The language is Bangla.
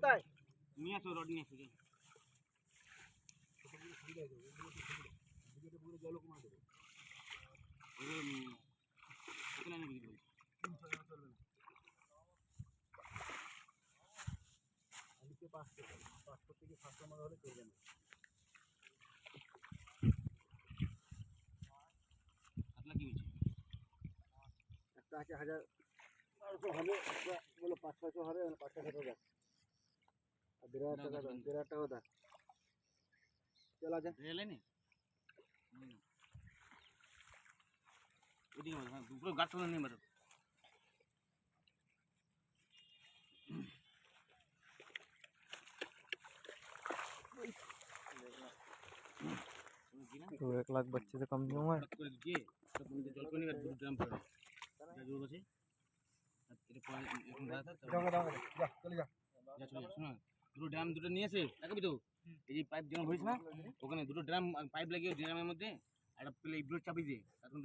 কোথায় নিয়ে আসো রড নিয়ে আসো জল কমা দেবো আজকে 500 থেকে 700 মাল হলে চলবে না। আপনার কি হয়েছে? একটা আছে 1000 হবে, একটা বলো 500 হবে, 500 হবে আর 1500 টাকা দাম, 1500 টাকা দাম চলা যায় রেলে নে ওদিকে হ্যাঁ দুপুরে গাছ সঙ্গে নিয়ে বেরো तो 1 लाख बच्चे से कम नहीं हुआ है করে দিয়ে জল করে নিয়ে 2 ড্রাম পড়ে যা জোর আছে এটা পরে এখন দাদা যা চলে যা যা চলে যা শোনো দুটো ড্রাম দুটো নিয়ে এসে রাখবি তো এই যে পাইপ যেমন হয়েছে না ওখানে দুটো ড্রাম পাইপ লাগিয়ে ড্রামের মধ্যে একটা প্লে ব্লোড চাপিয়ে দিয়ে এখন